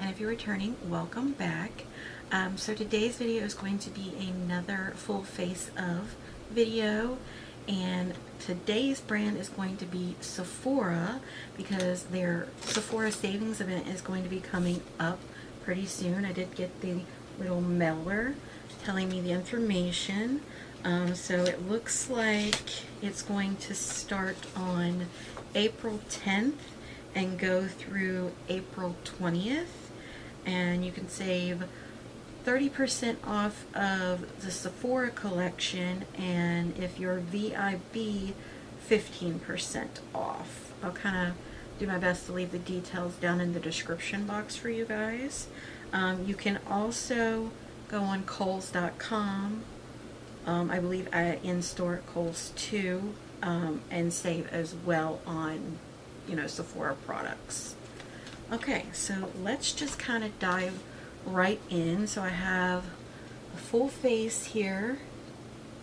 and if you're returning, welcome back. So today's video is going to be another full face of video, and today's brand is going to be Sephora, because their Sephora savings event is going to be coming up pretty soon. I did get the little mailer telling me the information. So it looks like it's going to start on April 10th and go through April 20th, and you can save 30% off of the Sephora collection, and if you're VIB, 15% off. I'll kind of do my best to leave the details down in the description box for you guys. You can also go on Kohl's.com, I believe in store at Kohl's too, and save as well on, Sephora products. Okay, so let's just kind of dive right in. So I have a full face here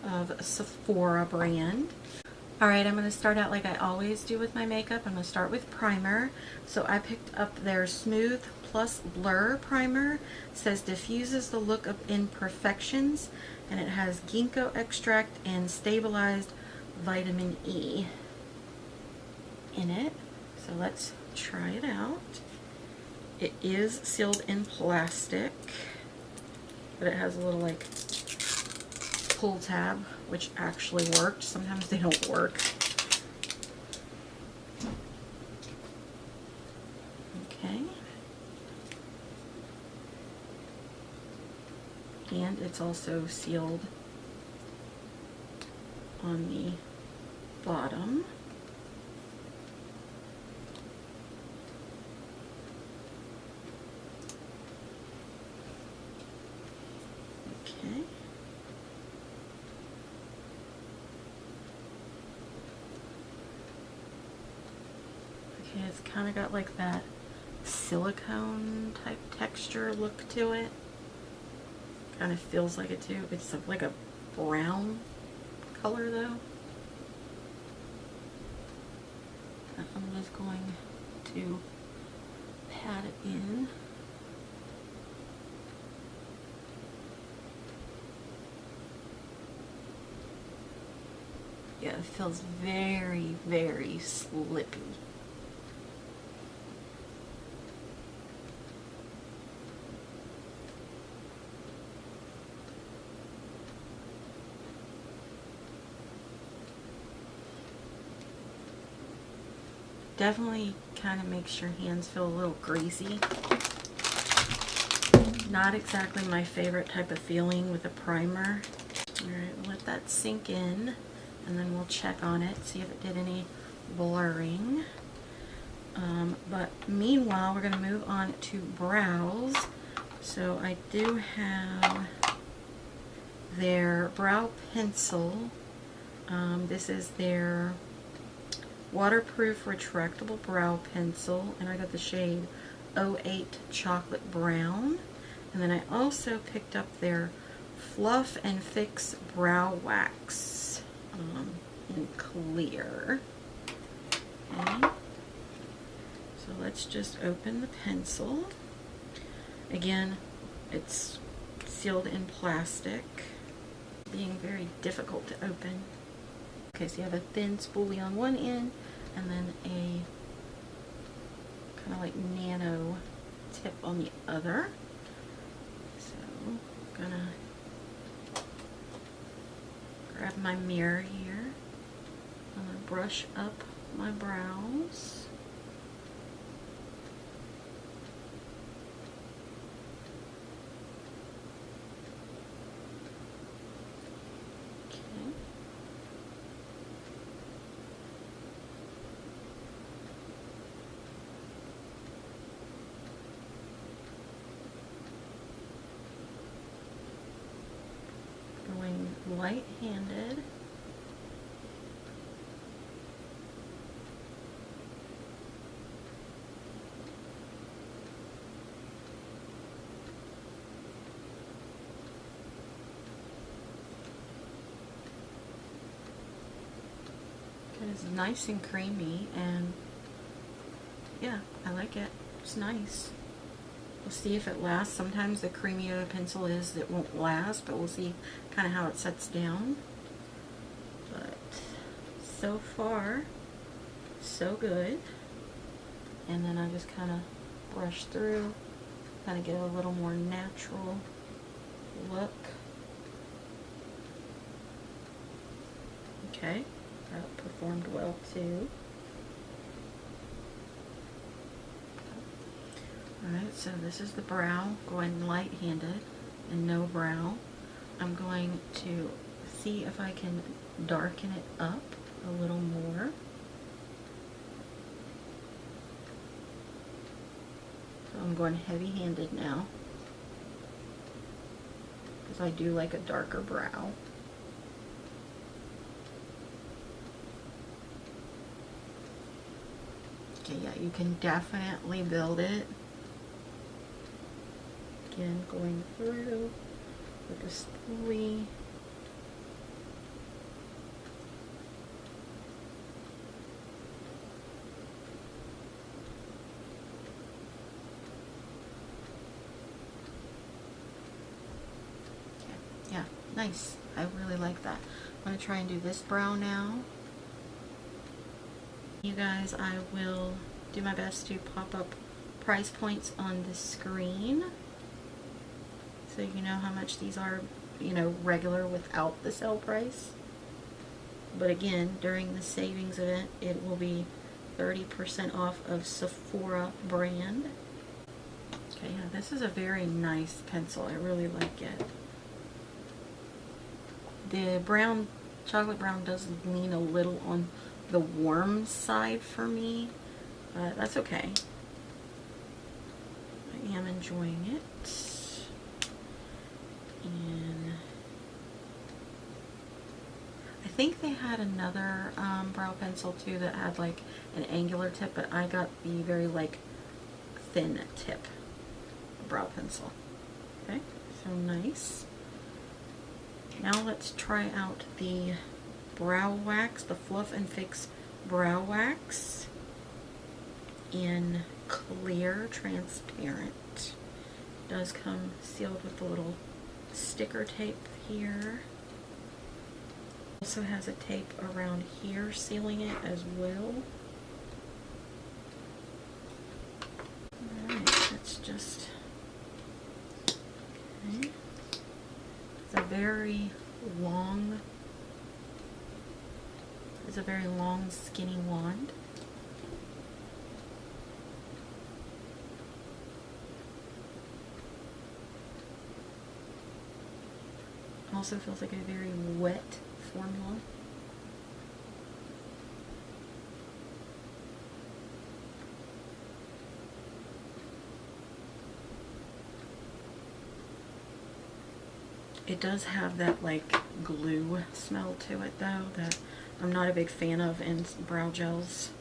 of Sephora brand. Alright, I'm going to start out like I always do with my makeup. I'm going to start with primer. So I picked up their Smooth+Blur Primer. It says diffuses the look of imperfections, and it has ginkgo extract and stabilized vitamin E in it. So let's try it out. It is sealed in plastic, but it has a little like pull tab, which actually worked. Sometimes they don't work. Okay. And it's also sealed on the bottom. Okay. Okay, it's kind of got like that silicone type texture look to it. Kind of feels like it too. It's like a brown color though. I'm just going to pat it in. Yeah, it feels very, very slippy. Definitely kind of makes your hands feel a little greasy. Not exactly my favorite type of feeling with a primer. Alright, we'll let that sink in, and then we'll check on it, see if it did any blurring. But meanwhile, we're going to move on to brows. So I do have their brow pencil. This is their waterproof retractable brow pencil, and I got the shade 08 Chocolate Brown. And then I also picked up their Fluff and Fix Brow Wax in clear. Okay. So let's just open the pencil. Again, it's sealed in plastic, being very difficult to open. Okay, so you have a thin spoolie on one end, and then a kind of like nano tip on the other. So I'm gonna grab my mirror here. I'm gonna brush up my brows. Light-handed. It's nice and creamy, and yeah, I like it. It's nice. We'll see if it lasts. Sometimes the creamier the pencil is, it won't last, but we'll see kind of how it sets down. But so far, so good. And then I just kind of brush through, kind of get a little more natural look. Okay, that performed well too. Alright, so this is the brow, going light-handed and no brow. I'm going to see if I can darken it up a little more. So I'm going heavy-handed now, because I do like a darker brow. Okay, yeah, you can definitely build it. Again, going through with a spoolie. Yeah, nice. I really like that. I'm going to try and do this brow now. You guys, I will do my best to pop up price points on the screen, so you know how much these are, you know, regular without the sale price. But again, during the savings event, it will be 30% off of Sephora brand. Okay, yeah, this is a very nice pencil. I really like it. The brown, chocolate brown does lean a little on the warm side for me, but that's okay. I am enjoying it. And I think they had another brow pencil too that had like an angular tip, but I got the very like thin tip brow pencil. Okay, so nice. Now let's try out the brow wax, the Fluff and Fix brow wax in clear transparent. It does come sealed with a little sticker tape here. Also has a tape around here sealing it as well. Alright, let's just, okay. It's a very long, skinny wand. Also feels like a very wet formula. It does have that like glue smell to it though that I'm not a big fan of in brow gels.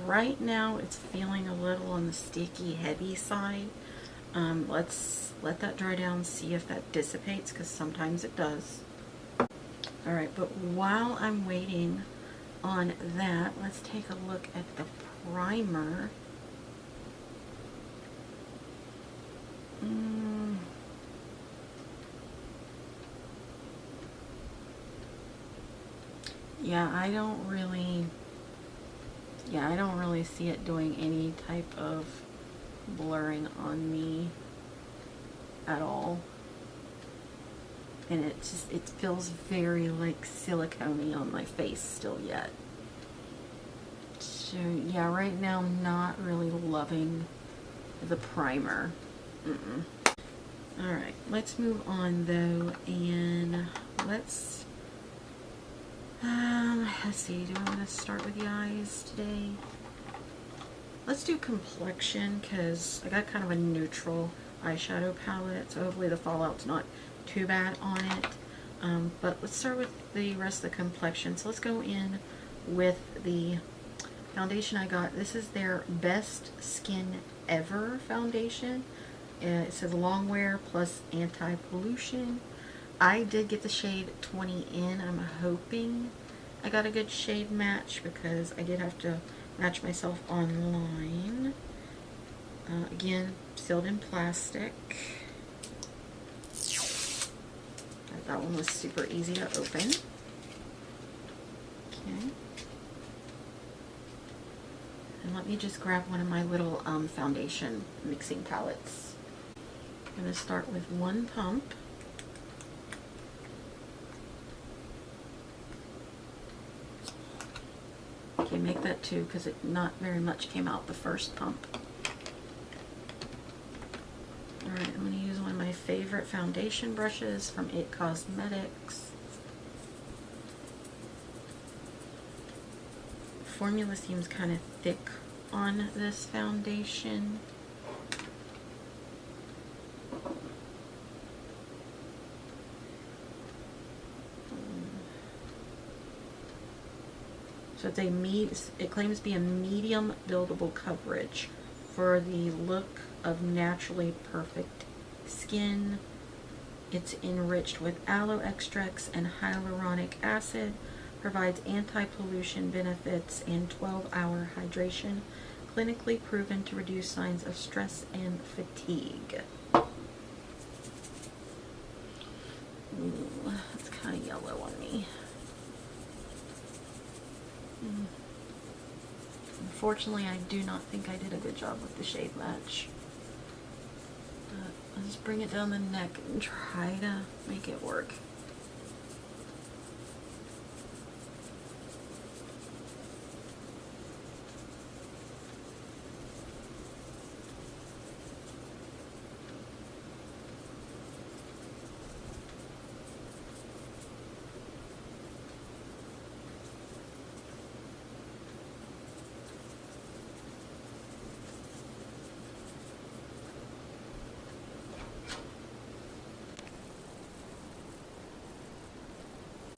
Right now it's feeling a little on the sticky, heavy side. Let's let that dry down, see if that dissipates, because sometimes it does. Alright, but while I'm waiting on that, let's take a look at the primer. Yeah, I don't really see it doing any type of blurring on me at all. And it feels very like silicone-y on my face still yet. So yeah, right now I'm not really loving the primer. Alright, let's move on though, and let's see, do I want to start with the eyes today? Let's do complexion, because I got kind of a neutral eyeshadow palette, so hopefully the fallout's not too bad on it. But let's start with the rest of the complexion. So let's go in with the foundation I got. This is their Best Skin Ever foundation. It says long wear plus anti-pollution. I did get the shade 20 in. I'm hoping I got a good shade match because I did have to match myself online. Again, sealed in plastic. That one was super easy to open. Okay. And let me just grab one of my little foundation mixing palettes. I'm going to start with one pump. Okay, make that two because not very much came out the first pump. Alright, I'm going to use one of my favorite foundation brushes from It Cosmetics. Formula seems kind of thick on this foundation. So it claims to be a medium buildable coverage for the look of naturally perfect skin. It's enriched with aloe extracts and hyaluronic acid, provides anti-pollution benefits and 12-hour hydration, clinically proven to reduce signs of stress and fatigue. Ooh, that's kind of yellow on me. Unfortunately, I do not think I did a good job with the shade match. I'll just bring it down the neck and try to make it work.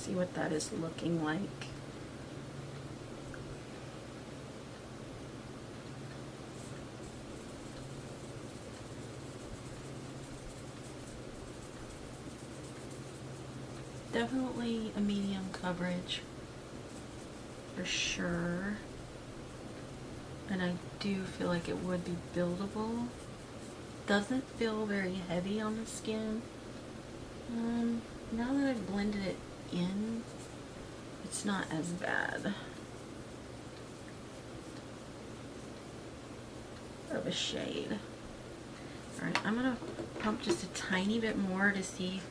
See what that is looking like. Definitely a medium coverage for sure, and I do feel like it would be buildable. Doesn't feel very heavy on the skin. Now that I've blended it in, it's not as bad of a shade. Alright, I'm gonna pump just a tiny bit more to see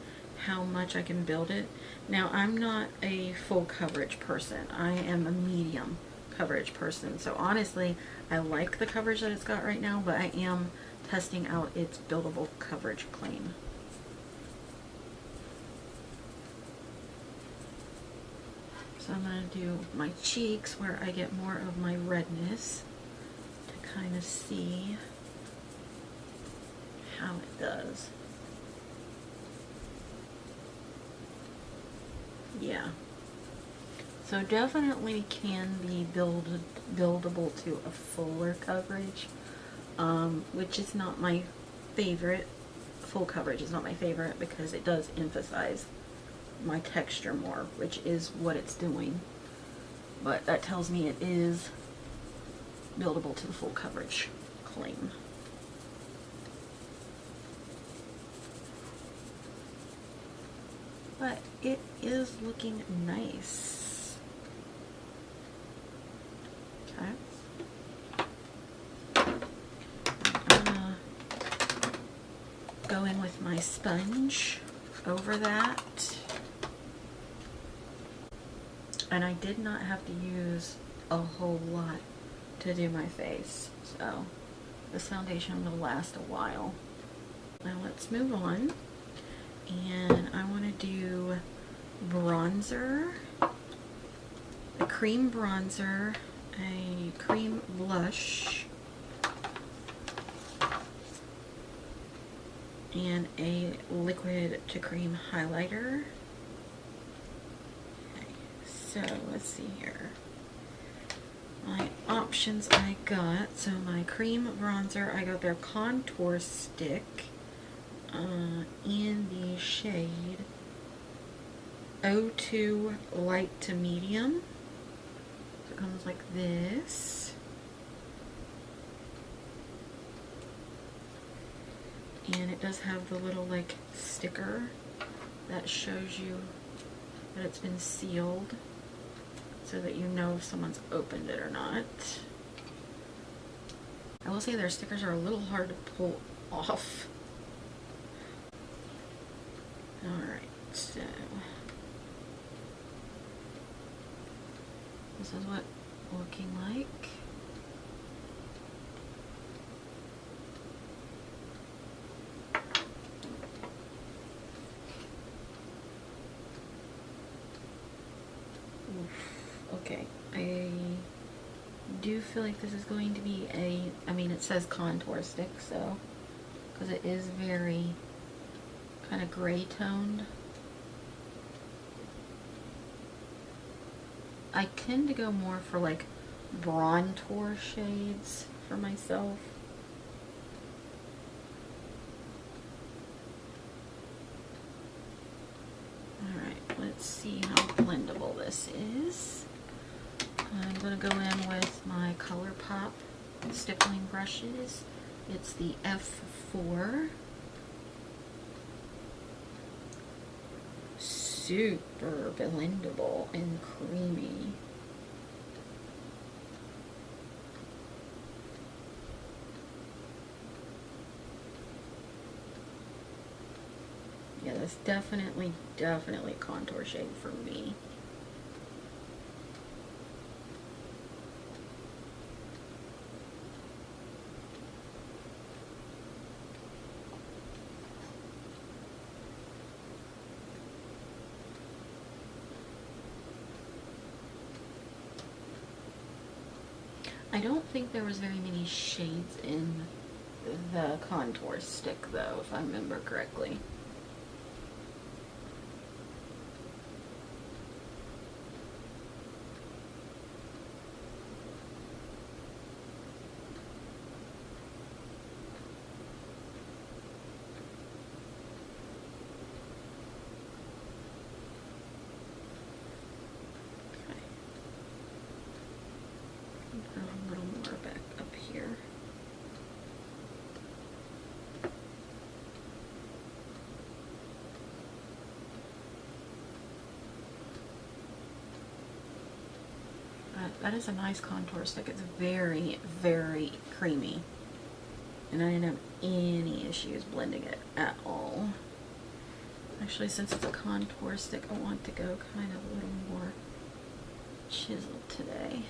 how much I can build it. Now, I'm not a full coverage person. I am a medium coverage person. So honestly, I like the coverage that it's got right now, but I am testing out its buildable coverage claim. So I'm going to do my cheeks where I get more of my redness to kind of see how it does. Yeah. So definitely can be buildable to a fuller coverage, which is not my favorite. Full coverage is not my favorite because it does emphasize my texture more, which is what it's doing. But that tells me it is buildable to the full coverage claim. But it is looking nice. Okay. I'm gonna go in with my sponge over that. And I did not have to use a whole lot to do my face, so this foundation will last a while. Now let's move on, and I want to do bronzer, a cream bronzer, a cream blush, and a liquid to cream highlighter. So let's see here. My options I got. So my cream bronzer, I got their contour stick in the shade 02 light to medium. So it comes like this. And it does have the little like sticker that shows you that it's been sealed so that you know if someone's opened it or not. I will say their stickers are a little hard to pull off. Alright, so this is what it's looking like. Okay, I do feel like this is going to be I mean it says contour stick, so, because it is very kind of gray toned. I tend to go more for like bronzer shades for myself. Alright, let's see how blendable this is. I'm going to go in with my ColourPop stippling brushes. It's the F4. Super blendable and creamy. Yeah, that's definitely a contour shade for me. I don't think there was very many shades in the contour stick though, if I remember correctly. A little more back up here. That is a nice contour stick. It's very, very creamy. And I didn't have any issues blending it at all. Actually, since it's a contour stick, I want to go kind of a little more chiseled today.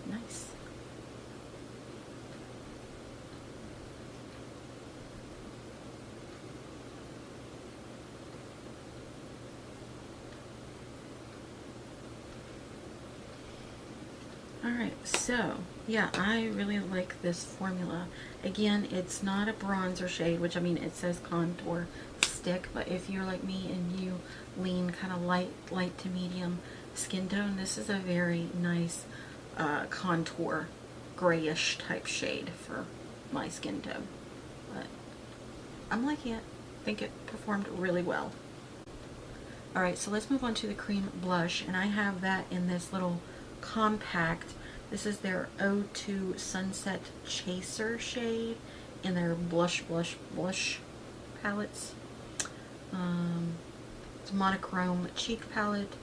Nice. Alright, so yeah, I really like this formula. Again, it's not a bronzer shade, which I mean it says contour stick, but if you're like me and you lean kind of light to medium skin tone, this is a very nice contour grayish type shade for my skin tone. But I'm liking it. I think it performed really well. Alright, so let's move on to the cream blush, and I have that in this little compact. This is their 02 Sunset Chaser shade in their blush palettes. It's monochrome cheek palette.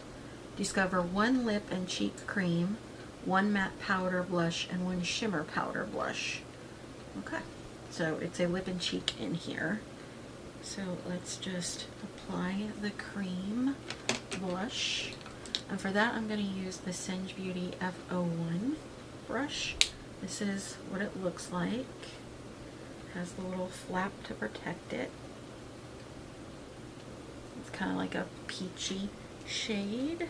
Discover one lip and cheek cream, one matte powder blush, and one shimmer powder blush. Okay, so it's a lip and cheek in here. So let's just apply the cream blush. And for that, I'm going to use the Singe Beauty F01 brush. This is what it looks like. It has the little flap to protect it. kind of like a peachy shade.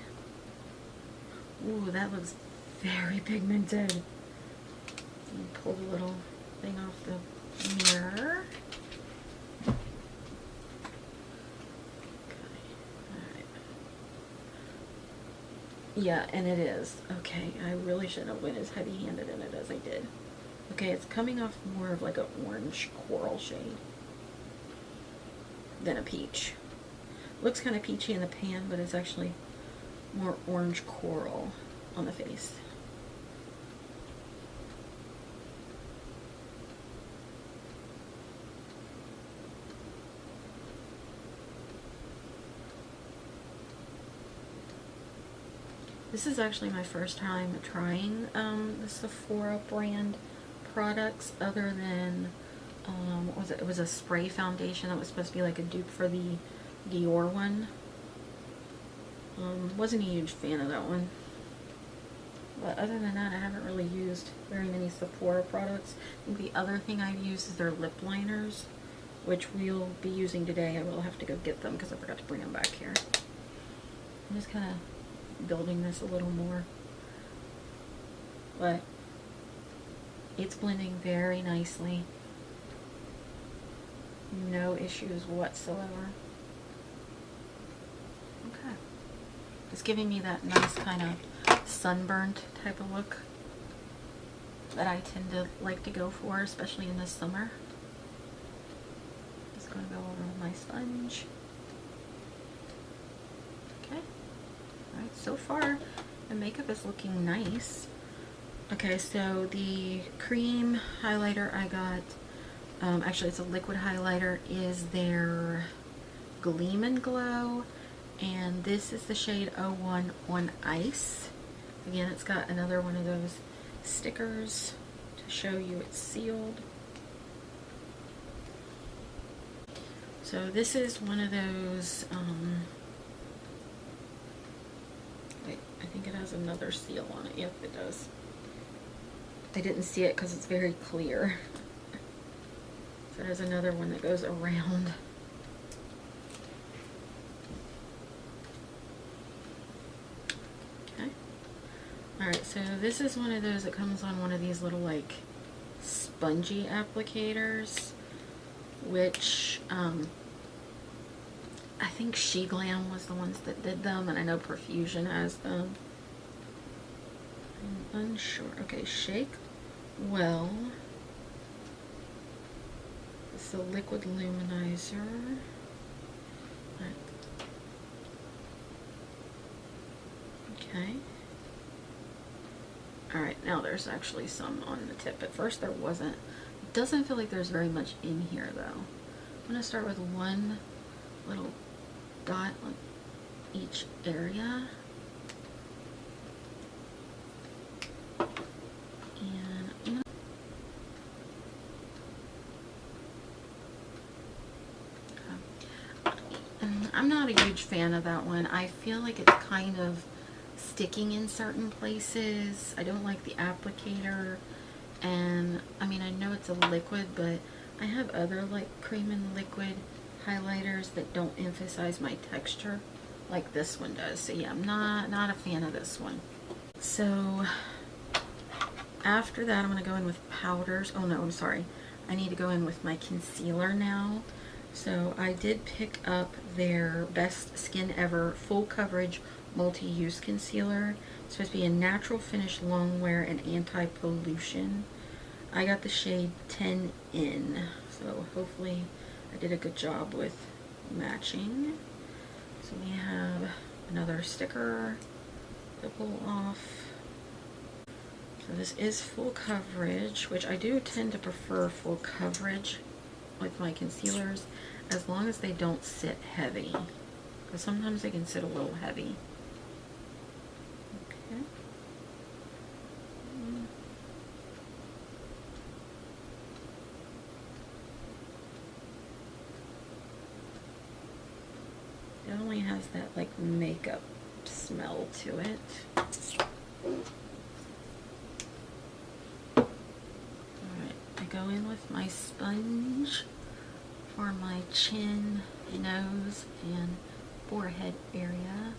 Ooh, that looks very pigmented. Let me pull the little thing off the mirror. Yeah, and it is. Okay, I really shouldn't have went as heavy-handed in it as I did. Okay, it's coming off more of like an orange coral shade than a peach. Looks kind of peachy in the pan, but it's actually more orange coral on the face. This is actually my first time trying the Sephora brand products, other than what was it? It was a spray foundation that was supposed to be like a dupe for the Dior one. Wasn't a huge fan of that one. But other than that, I haven't really used very many Sephora products. I think the other thing I've used is their lip liners, which we'll be using today. I will have to go get them because I forgot to bring them back here. I'm just kind of building this a little more, but it's blending very nicely. No issues whatsoever. Okay, it's giving me that nice kind of sunburnt type of look that I tend to like to go for, especially in the summer. Just going to go over with my sponge. Okay. Alright, so far the makeup is looking nice. Okay, so the cream highlighter I got, actually it's a liquid highlighter, is their Gleam and Glow, and this is the shade 01 on Ice. Again, it's got another one of those stickers to show you it's sealed. So this is one of those, wait, I think it has another seal on it. Yep, it does. I didn't see it because it's very clear. So there's another one that goes around. Okay. Alright, so this is one of those that comes on one of these little like spongy applicators, which I think She Glam was the ones that did them, and I know Profusion has them. I'm unsure. Okay, Shake Well. It's the liquid luminizer. Okay. Alright, now there's actually some on the tip. At first there wasn't. It doesn't feel like there's very much in here though. I'm going to start with one little dot on each area. And I'm not a huge fan of that one. I feel like it's kind of sticking in certain places. I don't like the applicator, and I mean, I know it's a liquid, but I have other like cream and liquid highlighters that don't emphasize my texture like this one does. So yeah, I'm not a fan of this one. So after that, I'm going to go in with powders. Oh no, I'm sorry. I need to go in with my concealer now. So I did pick up their Best Skin Ever Full Coverage Multi-Use Concealer. It's supposed to be a natural finish, long wear, and anti-pollution. I got the shade 10N. So hopefully I did a good job with matching. So we have another sticker to pull off. So this is full coverage, which I do tend to prefer full coverage with my concealers, as long as they don't sit heavy, because sometimes they can sit a little heavy. Okay. It only has that like makeup smell to it. Go in with my sponge for my chin, nose, and forehead area.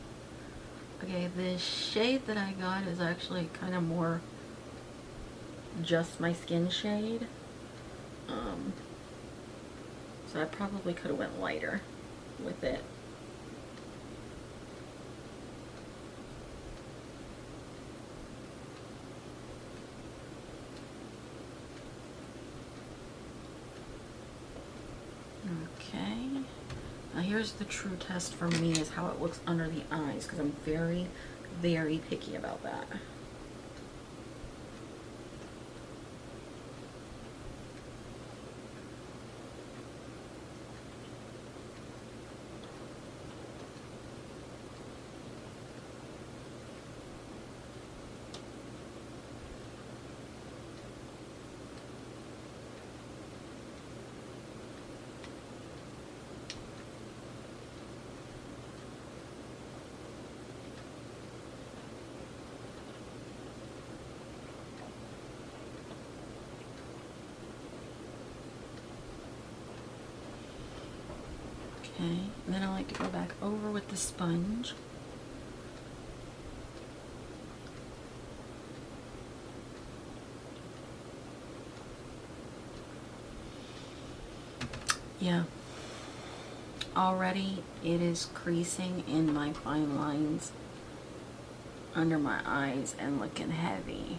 Okay, the shade that I got is actually kind of more just my skin shade. So I probably could have went lighter with it. Okay. Now here's the true test for me, is how it looks under the eyes, because I'm very, very picky about that. Okay, and then I like to go back over with the sponge. Yeah, already it is creasing in my fine lines under my eyes and looking heavy.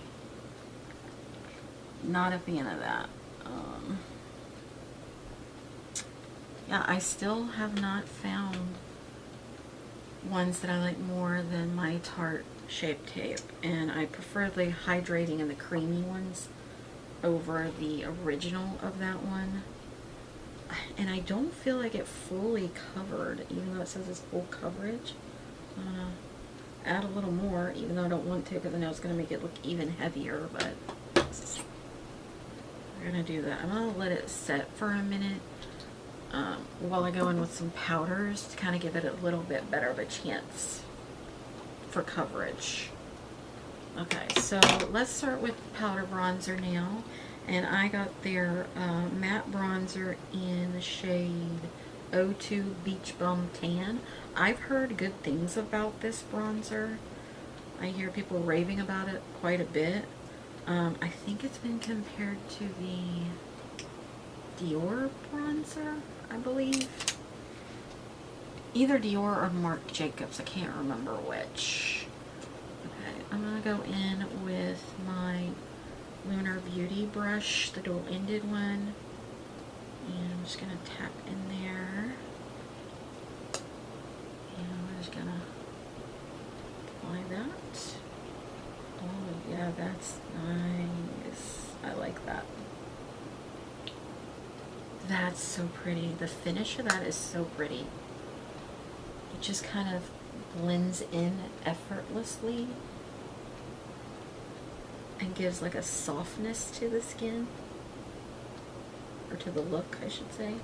Not a fan of that. Yeah, I still have not found ones that I like more than my Tarte Shape Tape, and I prefer the hydrating and the creamy ones over the original of that one. And I don't feel like it fully covered, even though it says it's full coverage. I'm gonna add a little more, even though I don't want to, because I know it's gonna make it look even heavier, but we're gonna do that. I'm gonna let it set for a minute while I go in with some powders to kind of give it a little bit better of a chance for coverage. Okay, so let's start with powder bronzer now. And I got their matte bronzer in the shade 02 Beach Bum Tan. I've heard good things about this bronzer. I hear people raving about it quite a bit. I think it's been compared to the Dior bronzer, I believe. Either Dior or Marc Jacobs, I can't remember which. Okay, I'm gonna go in with my Lunar Beauty brush, the dual-ended one, and I'm just gonna tap in there, and I'm just gonna apply that. Oh yeah, that's nice. I like that. That's so pretty. The finish of that is so pretty. It just kind of blends in effortlessly and gives like a softness to the skin, or to the look, I should say.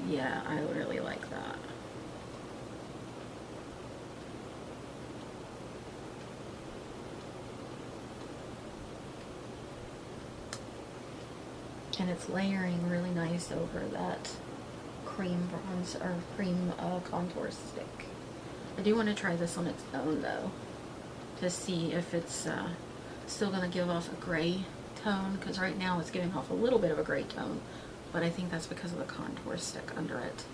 Yeah, I really like that. And it's layering really nice over that cream bronze or cream contour stick. I do want to try this on its own though, to see if it's still going to give off a gray tone, because right now it's giving off a little bit of a gray tone, but I think that's because of the contour stick under it.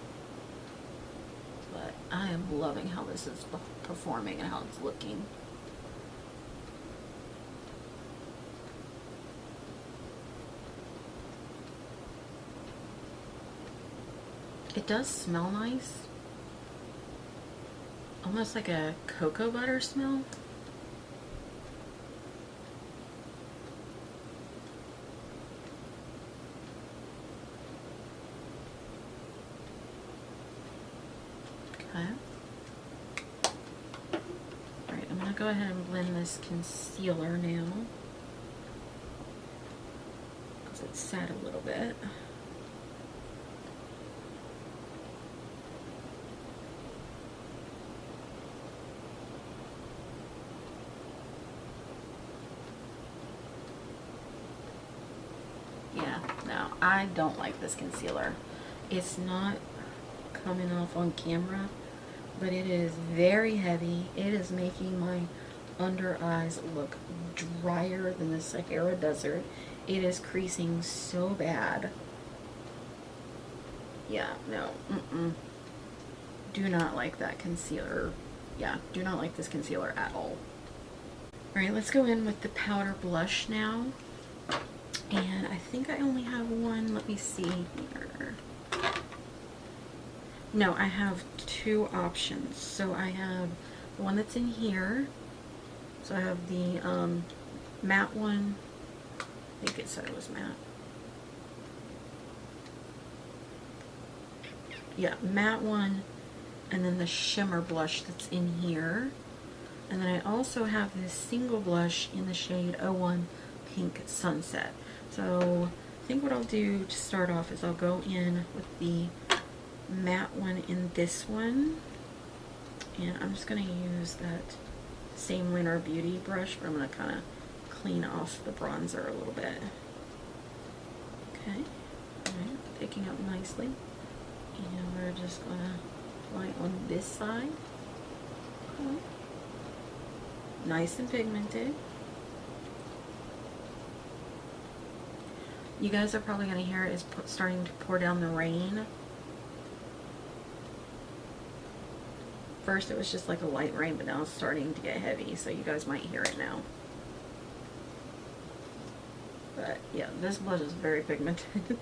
But I am loving how this is performing and how it's looking. It does smell nice. Almost like a cocoa butter smell. Okay. Alright, I'm going to go ahead and blend this concealer now, because it's sat a little bit. I don't like this concealer. It's not coming off on camera, but it is very heavy. It is making my under eyes look drier than the Sahara Desert. It is creasing so bad. Yeah, no, do not like that concealer. Yeah, do not like this concealer at all. Alright, let's go in with the powder blush now. And I think I only have one. Let me see here. No, I have two options. So I have the one that's in here. So I have the matte one. I think it said it was matte. Yeah, matte one. And then the shimmer blush that's in here. And then I also have this single blush in the shade 01 Pink Sunset. So I think what I'll do to start off is I'll go in with the matte one in this one. And I'm just going to use that same Winter Beauty brush, but I'm going to kind of clean off the bronzer a little bit. Okay, alright, picking up nicely. And we're just going to apply on this side. Okay. Nice and pigmented. You guys are probably going to hear it is starting to pour down the rain. First it was just like a light rain, but now it's starting to get heavy, so you guys might hear it now. But yeah, this blush is very pigmented.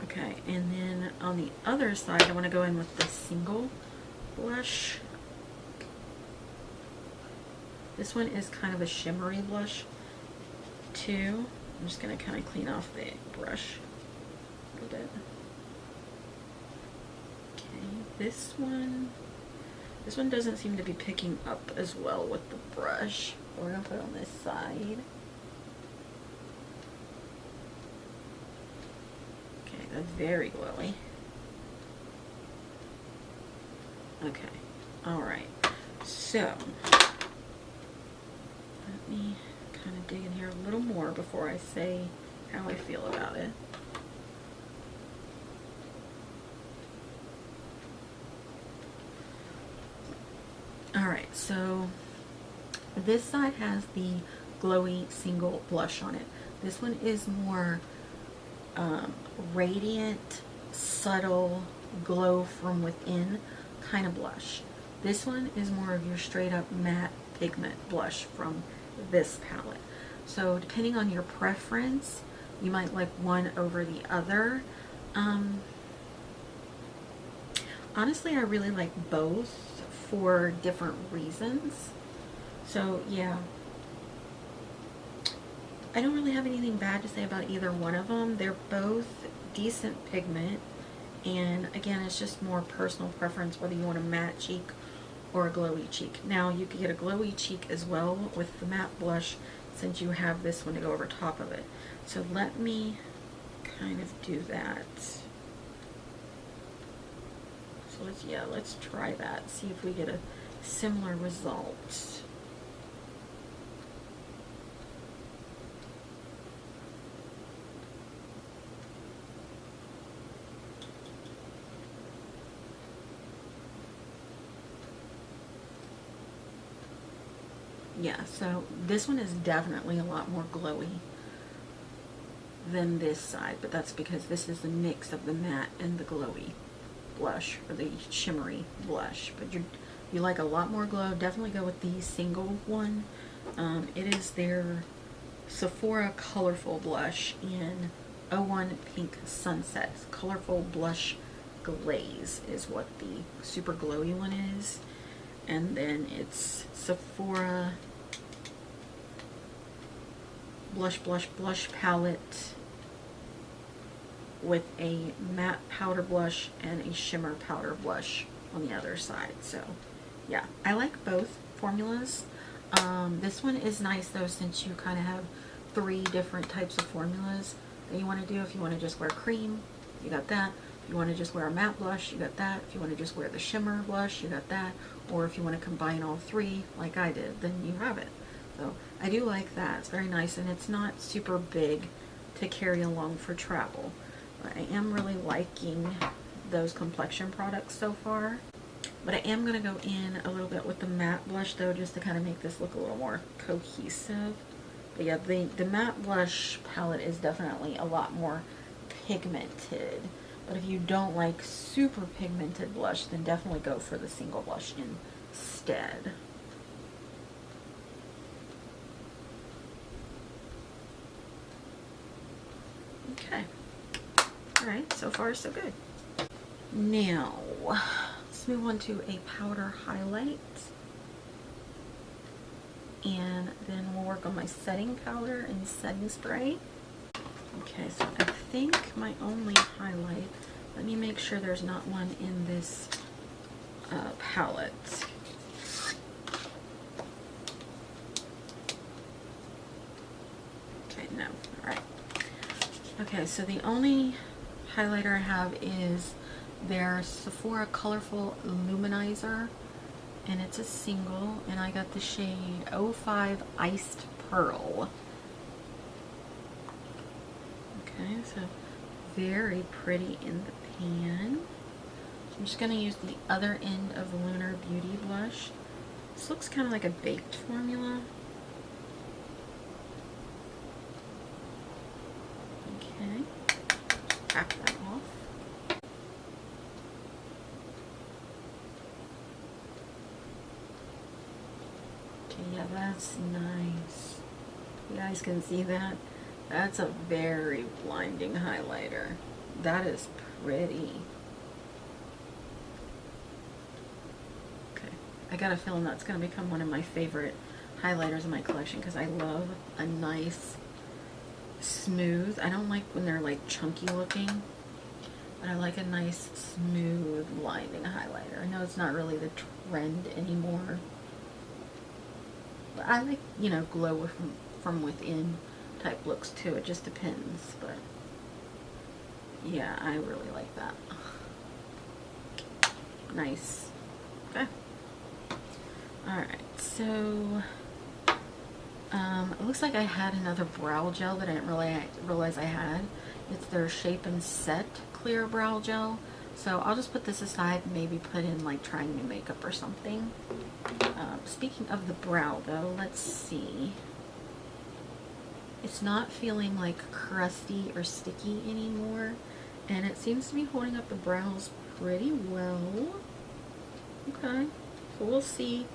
Okay, and then on the other side I want to go in with the single blush. This one is kind of a shimmery blush too. I'm just going to kind of clean off the brush a little bit. Okay, this one doesn't seem to be picking up as well with the brush. We're going to put it on this side. Okay, that's very glowy. Okay, alright. So, let me kind of dig in here a little more before I say how I feel about it. Alright, so this side has the glowy single blush on it. This one is more radiant, subtle, glow from within kind of blush. This one is more of your straight up matte pigment blush from this palette. So depending on your preference, you might like one over the other. Honestly, I really like both for different reasons. So yeah, I don't really have anything bad to say about either one of them. They're both decent pigment, and again, it's just more personal preference whether you want a matte cheek or a glowy cheek. Now you could get a glowy cheek as well with the matte blush, since you have this one to go over top of it. So let me kind of do that. So let's try that, see if we get a similar result. Yeah, so this one is definitely a lot more glowy than this side, but that's because this is the mix of the matte and the glowy blush, or the shimmery blush. But you like a lot more glow, definitely go with the single one. It is their Sephora Colorful Blush in 01 Pink Sunset. Colorful Blush Glaze is what the super glowy one is. And then it's Sephora Blush palette with a matte powder blush and a shimmer powder blush on the other side. So yeah, I like both formulas. This one is nice though, since you kind of have 3 different types of formulas that you want to do. If you want to just wear cream, you got that. If you want to just wear a matte blush, you got that. If you want to just wear the shimmer blush, you got that. Or if you want to combine all 3 like I did, then you have it. So I do like that. It's very nice, and it's not super big to carry along for travel. I am really liking those complexion products so far. But I am going to go in a little bit with the matte blush though, just to kind of make this look a little more cohesive. But yeah, the matte blush palette is definitely a lot more pigmented. But if you don't like super pigmented blush, then definitely go for the single blush instead. Okay. Alright, so far so good. Now, let's move on to a powder highlight. And then we'll work on my setting powder and setting spray. Okay, so I think my only highlight, let me make sure there's not one in this palette. Okay, no, alright. Okay, so the only highlighter I have is their Sephora Colorful Luminizer, and it's a single, and I got the shade 05 Iced Pearl. Okay, so very pretty in the pan. I'm just going to use the other end of the Lunar Beauty blush. This looks kind of like a baked formula. Okay, tap that off. Okay, yeah, that's nice. You guys can see that? That's a very blinding highlighter. That is pretty. Okay, I got a feeling that's going to become one of my favorite highlighters in my collection because I love a nice smooth. I don't like when they're like chunky looking, but I like a nice smooth blinding highlighter. I know it's not really the trend anymore, but I like, you know, glow from within type looks too. It just depends, but yeah, I really like that. Nice. Okay. Alright, so it looks like I had another brow gel that I didn't realize I had. It's their Shape and Set Clear Brow Gel. So I'll just put this aside and maybe put in like trying new makeup or something. Speaking of the brow though, let's see. It's not feeling like crusty or sticky anymore, and it seems to be holding up the brows pretty well. Okay, so we'll see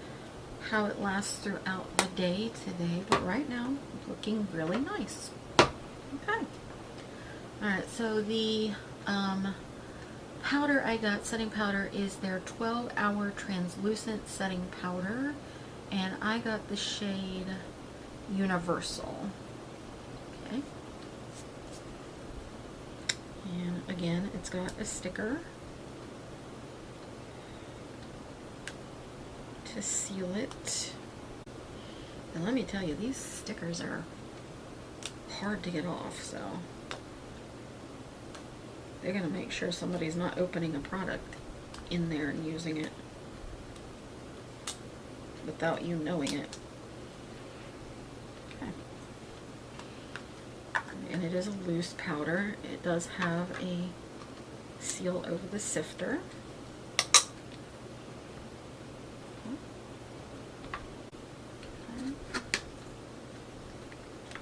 how it lasts throughout the day today, but right now it's looking really nice. Okay. Alright, so the powder I got, setting powder, is their 12-hour translucent setting powder, and I got the shade Universal. Okay. And again, it's got a sticker to seal it. And let me tell you, these stickers are hard to get off, so they're going to make sure somebody's not opening a product in there and using it without you knowing it. Okay. And it is a loose powder. It does have a seal over the sifter.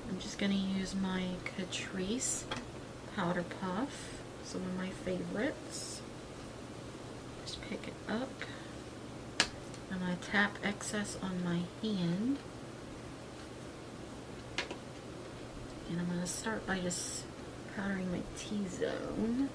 I'm just going to use my Catrice Powder Puff, some of my favorites. Just pick it up, and I tap excess on my hand. And I'm going to start by just powdering my T-zone.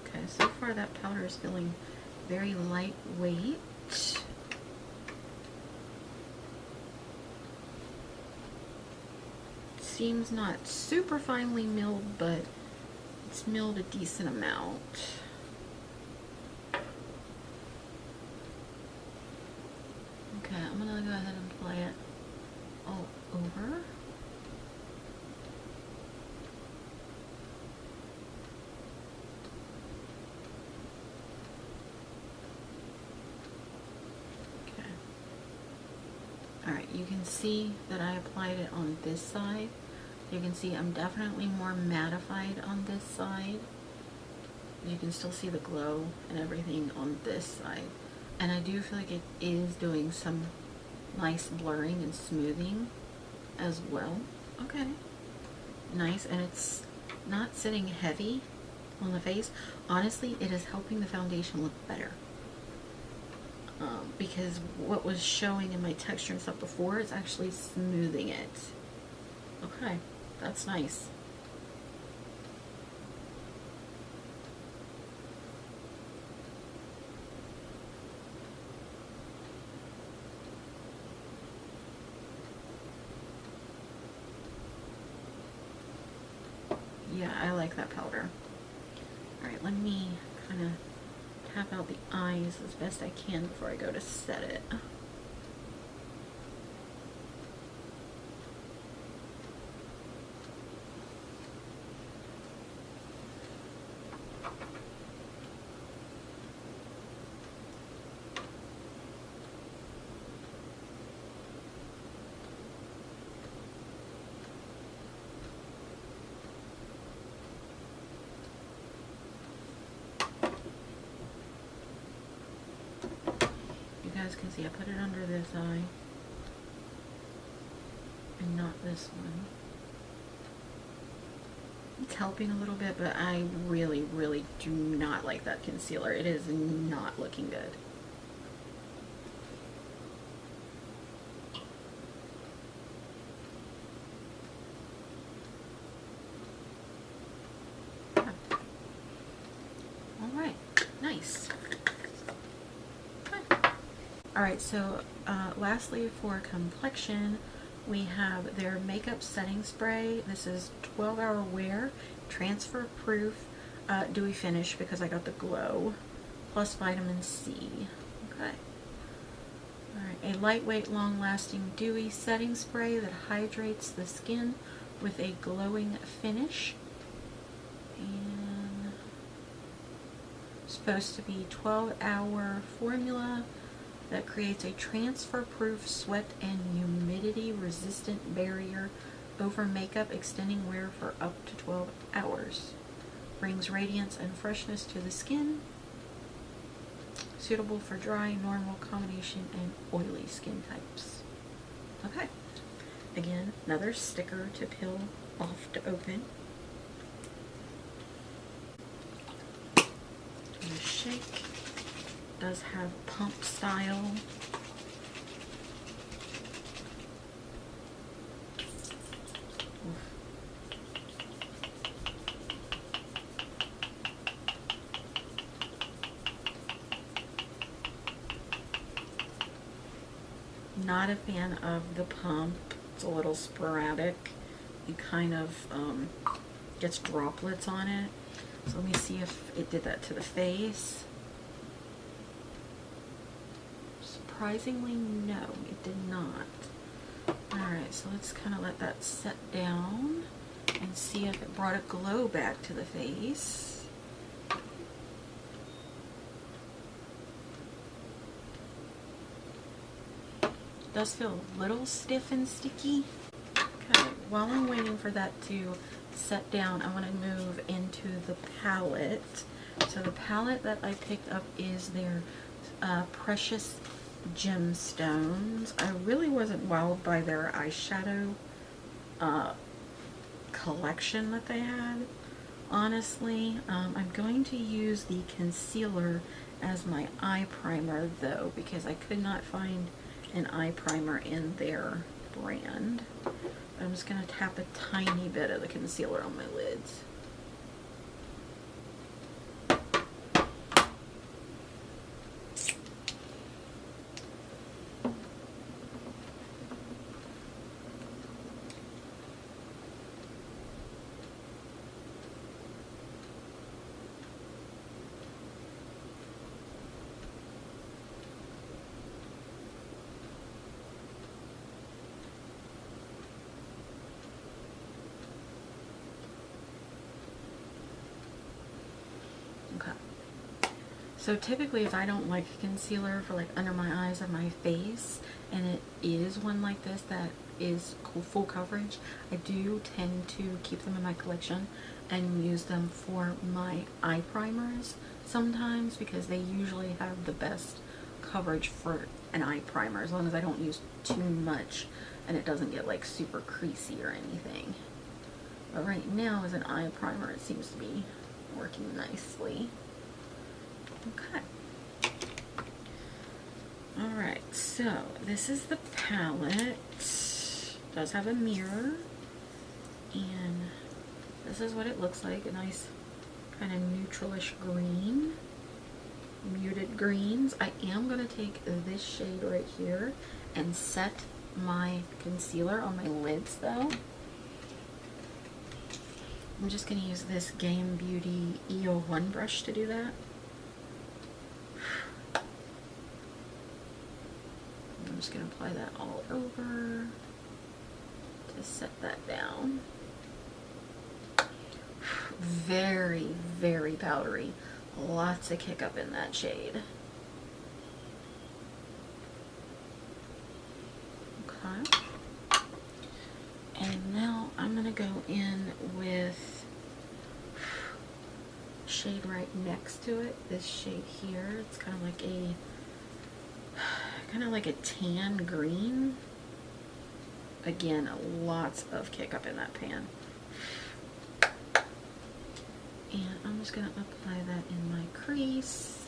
Okay, so far that powder is feeling very lightweight. Seems not super finely milled, but it's milled a decent amount. Okay, I'm gonna go ahead and apply it all over. see that I applied it on this side. You can see I'm definitely more mattified on this side. You can still see the glow and everything on this side. And I do feel like it is doing some nice blurring and smoothing as well. Okay. Nice, and it's not sitting heavy on the face. Honestly, it is helping the foundation look better. Because what was showing in my texture and stuff before is actually smoothing it. Okay, that's nice. Yeah, I like that powder. Alright, let me kind of tap out the eyes as best I can before I go to set it. You guys can see I put it under this eye and not this one. It's helping a little bit, but I really, really do not like that concealer. It is not looking good. Yeah. All right, nice. Alright, so lastly for complexion, we have their makeup setting spray. This is 12-hour wear, transfer-proof, dewy finish because I got the glow, plus vitamin C. Okay. Alright, a lightweight, long-lasting, dewy setting spray that hydrates the skin with a glowing finish. And supposed to be 12-hour formula that creates a transfer-proof sweat and humidity resistant barrier over makeup, extending wear for up to 12 hours. Brings radiance and freshness to the skin. Suitable for dry, normal, combination, and oily skin types. Okay. Again, another sticker to peel off to open. And a shake. Does have pump style. Not a fan of the pump. It's a little sporadic. It kind of gets droplets on it. So let me see if it did that to the face. Surprisingly, no, it did not. Alright, so let's kind of let that set down and see if it brought a glow back to the face. It does feel a little stiff and sticky. Okay, while I'm waiting for that to set down, I want to move into the palette. So the palette that I picked up is their Precious Gemstones. I really wasn't wowed by their eyeshadow collection that they had, honestly. I'm going to use the concealer as my eye primer though, because I could not find an eye primer in their brand. I'm just going to tap a tiny bit of the concealer on my lids. So typically if I don't like concealer for like under my eyes or my face, and it is one like this that is full coverage, I do tend to keep them in my collection and use them for my eye primers sometimes, because they usually have the best coverage for an eye primer, as long as I don't use too much and it doesn't get like super creasy or anything. But right now as an eye primer it seems to be working nicely. Okay. Alright, so this is the palette. It does have a mirror, and this is what it looks like. A nice kind of neutralish green, muted greens. I am going to take this shade right here and set my concealer on my lids though. I'm just going to use this Game Beauty EO1 brush to do that. I'm just going to apply that all over to set that down. Very, very powdery. Lots of kick up in that shade. Okay. And now I'm going to go in with shade right next to it. This shade here. It's kind of like a tan green. Again, lots of kick up in that pan. And I'm just going to apply that in my crease.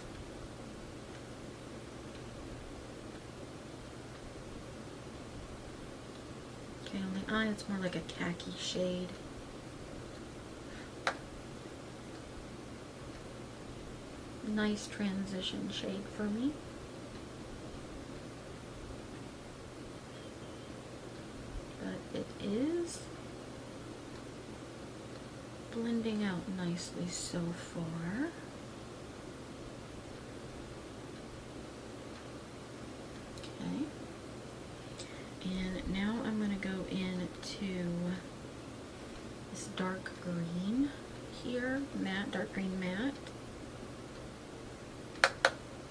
Okay, on the eye it's more like a khaki shade. Nice transition shade for me. But it is blending out nicely so far. Okay. And now I'm going to go into this dark green here, matte, dark green matte.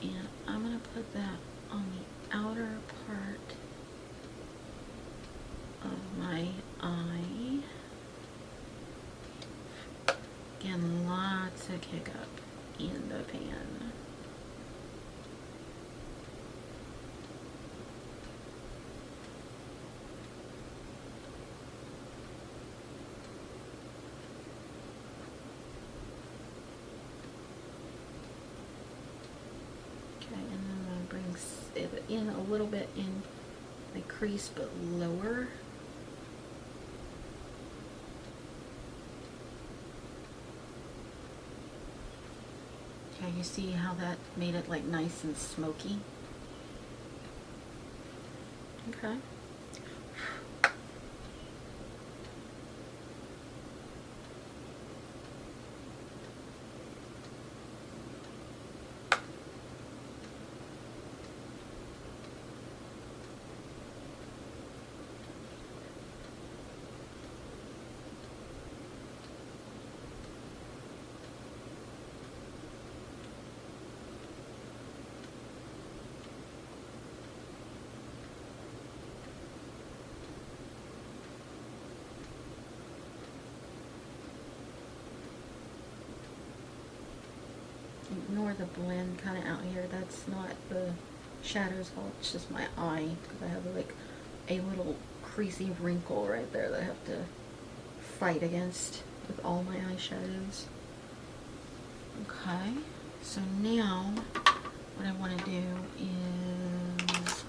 And I'm going to put that on the outer part of my eye. Again, lots of kick up in the pan. Okay, and then I'm going to bring it in a little bit in the crease, but lower. Okay, you see how that made it like nice and smoky? Okay. Ignore the blend kind of out here. That's not the shadow's fault. It's just my eye, because I have like a little creasy wrinkle right there that I have to fight against with all my eyeshadows. Okay, so now what I want to do is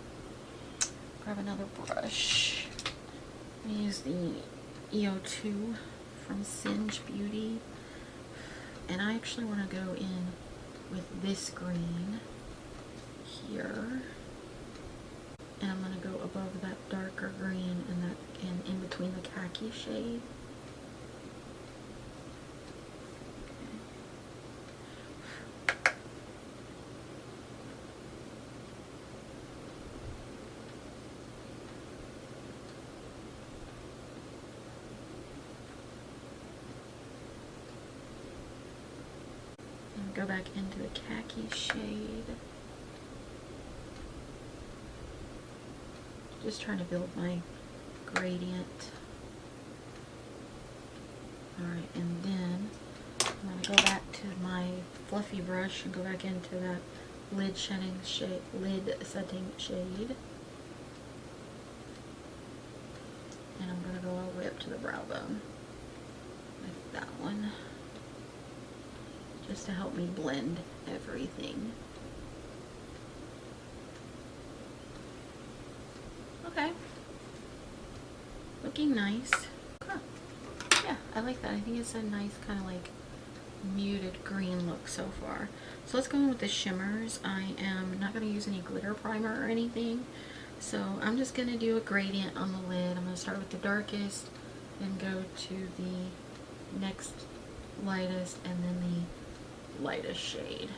grab another brush. I'm going to use the EO2 from Singe Beauty, and I actually want to go in with this green here, and I'm going to go above that darker green and in between the khaki shade. go back into the khaki shade. Just trying to build my gradient. Alright, and then I'm going to go back to my fluffy brush and go back into that lid setting shade. And I'm going to go all the way up to the brow bone with that one, just to help me blend everything. Okay, looking nice. Huh. Yeah, I like that. I think it's a nice kind of like muted green look so far. So let's go in with the shimmers. I am not going to use any glitter primer or anything, so I'm just going to do a gradient on the lid. I'm going to start with the darkest and go to the next lightest and then the lightest shade.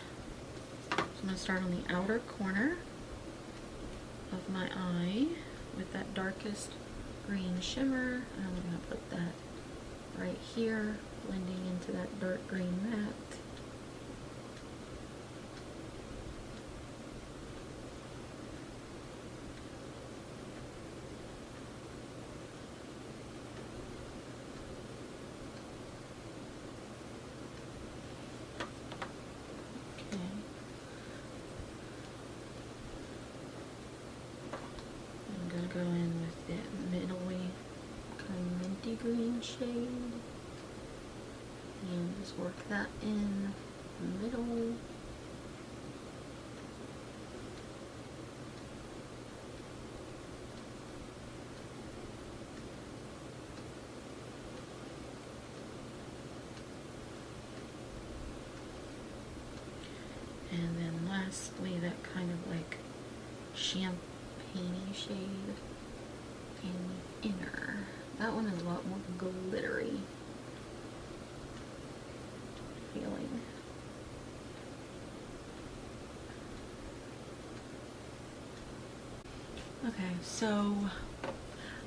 So I'm going to start on the outer corner of my eye with that darkest green shimmer, and I'm going to put that right here, blending into that dark green matte. Go in with the middly kind of minty green shade and just work that in the middle. And then lastly, that kind of like champagne shade in the inner. That one is a lot more glittery feeling. Okay, so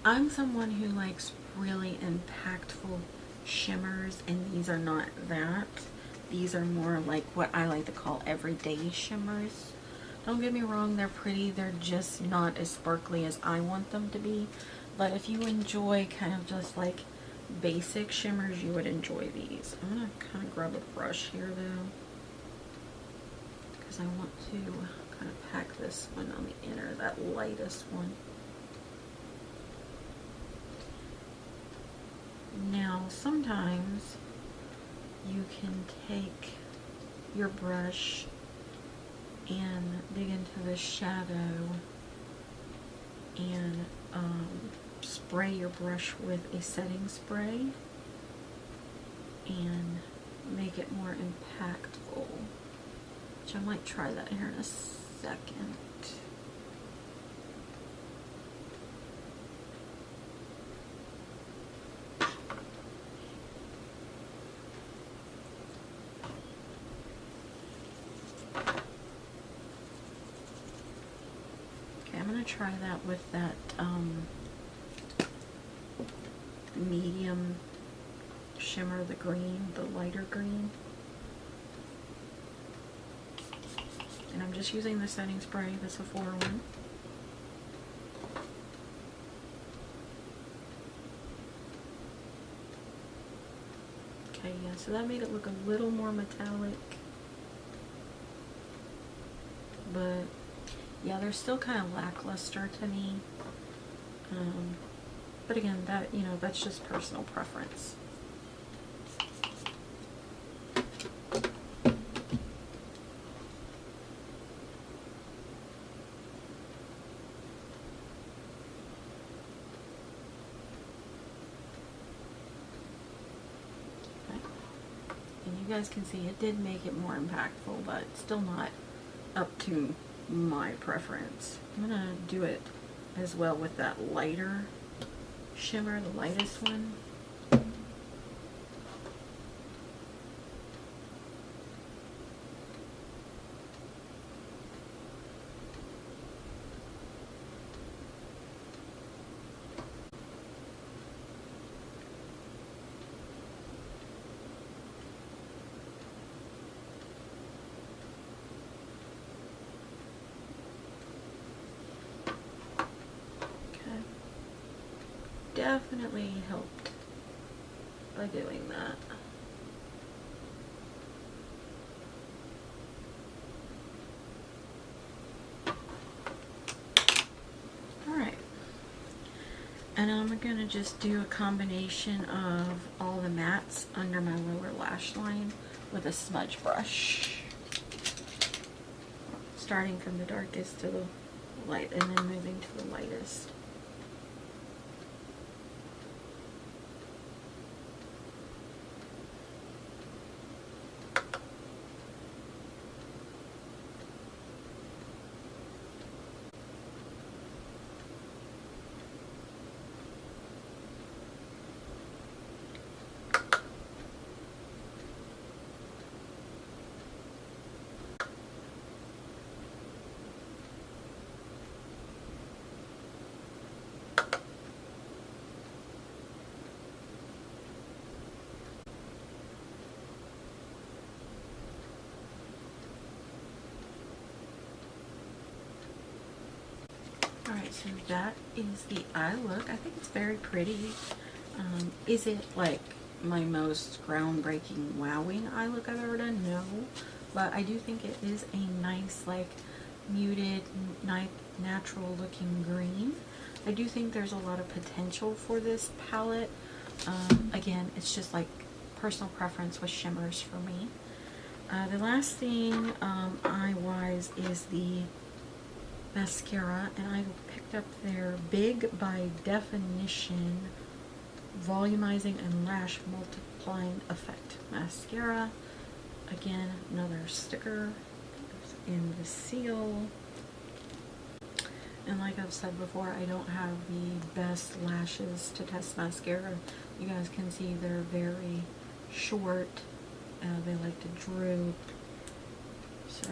I'm someone who likes really impactful shimmers, and these are not that. These are more like what I like to call everyday shimmers. Don't get me wrong, they're pretty, they're just not as sparkly as I want them to be. But if you enjoy kind of just like basic shimmers, you would enjoy these. I'm going to kind of grab a brush here though, because I want to kind of pack this one on the inner, that lightest one. Now, sometimes you can take your brush and dig into the shadow and spray your brush with a setting spray and make it more impactful, which I might try that here in a second. Try that with that medium shimmer, the green, the lighter green. And I'm just using the setting spray, the Sephora one. Okay, yeah, so that made it look a little more metallic. But yeah, they're still kind of lackluster to me. But again, that, you know, that's just personal preference. You guys can see it did make it more impactful, but still not up to my preference. I'm gonna do it as well with that lighter shimmer, the lightest one. definitely helped by doing that. Alright. And I'm going to just do a combination of all the mattes under my lower lash line with a smudge brush. Starting from the darkest to the light and then moving to the lightest. Alright, so that is the eye look. I think it's very pretty. Is it like my most groundbreaking, wowing eye look I've ever done? No. But I do think it is a nice, like, muted, natural looking green. I do think there's a lot of potential for this palette. Again, it's just like personal preference with shimmers for me. The last thing eye-wise is the mascara, and I picked up their Big by Definition Volumizing and Lash Multiplying Effect mascara. Again, another sticker in the seal. And like I've said before, I don't have the best lashes to test mascara. You guys can see they're very short. They like to droop. So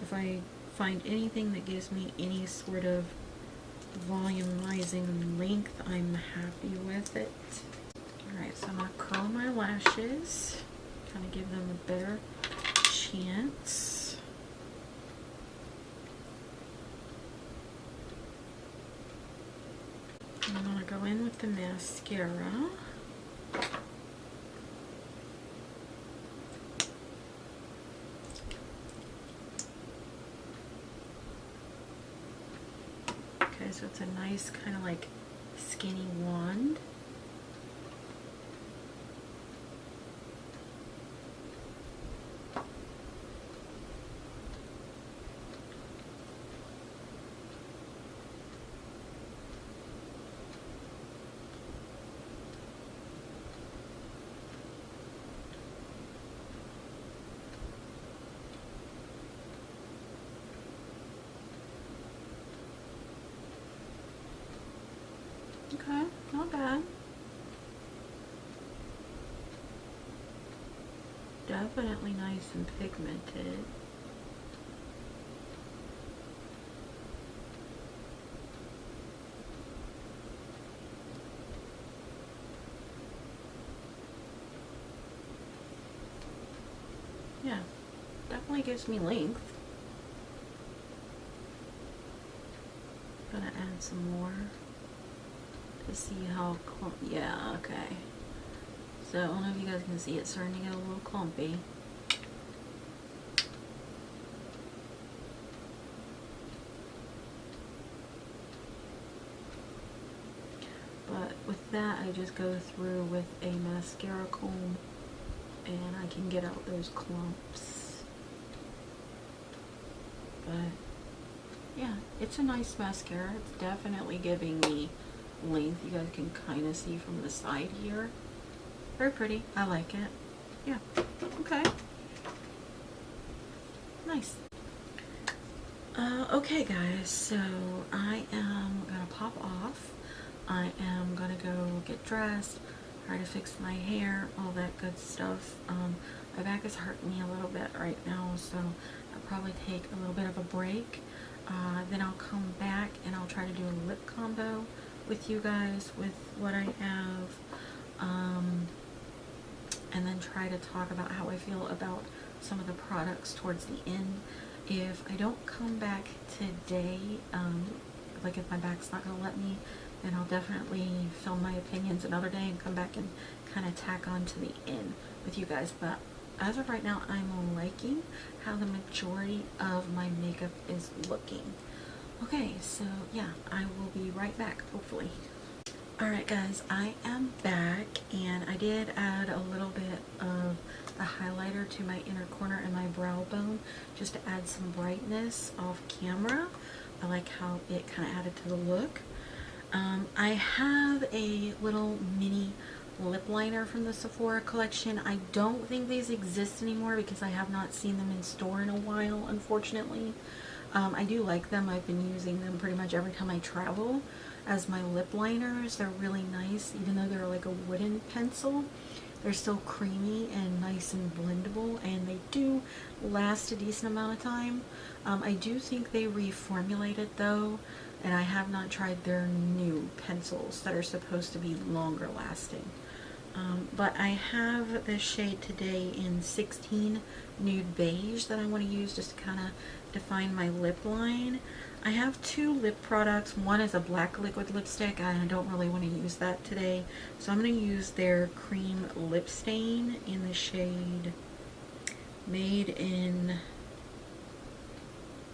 if I find anything that gives me any sort of volumizing length, I'm happy with it. Alright, so I'm going to curl my lashes, kind of give them a better chance. I'm going to go in with the mascara. Okay, so it's a nice kind of like skinny wand. Okay, not bad. Definitely nice and pigmented. Yeah, definitely gives me length. Gonna add some more to see how yeah, okay. So I don't know if you guys can see, it's starting to get a little clumpy. But with that, I just go through with a mascara comb and I can get out those clumps. But yeah, it's a nice mascara. It's definitely giving me length. You guys can kind of see from the side here. Very pretty. I like it. Yeah. Okay. Nice. Okay guys, so I am gonna pop off. I am gonna go get dressed, try to fix my hair, all that good stuff. My back is hurting me a little bit right now, so I'll probably take a little bit of a break. Then I'll come back and I'll try to do a lip combo with you guys with what I have, and then try to talk about how I feel about some of the products towards the end. If I don't come back today, like if my back's not going to let me and I'll definitely film my opinions another day and come back and kind of tack on to the end with you guys. But as of right now, I'm liking how the majority of my makeup is looking. Okay, so yeah, I will be right back, hopefully. Alright guys, I am back, and I did add a little bit of a highlighter to my inner corner and my brow bone just to add some brightness off camera. I like how it kind of added to the look. I have a little mini lip liner from the Sephora collection. I don't think these exist anymore because I have not seen them in store in a while, unfortunately. I do like them. I've been using them pretty much every time I travel as my lip liners. They're really nice, even though they're like a wooden pencil. They're still creamy and nice and blendable, and they do last a decent amount of time. I do think they reformulated though, and I have not tried their new pencils that are supposed to be longer lasting. But I have this shade today in 16 Nude Beige that I want to use just to kind of define my lip line. I have two lip products. One is a black liquid lipstick, and I don't really want to use that today. So I'm going to use their cream lip stain in the shade Made in,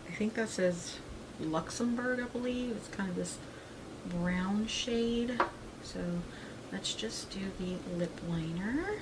I think that says Luxembourg, I believe. It's kind of this brown shade. So let's just do the lip liner.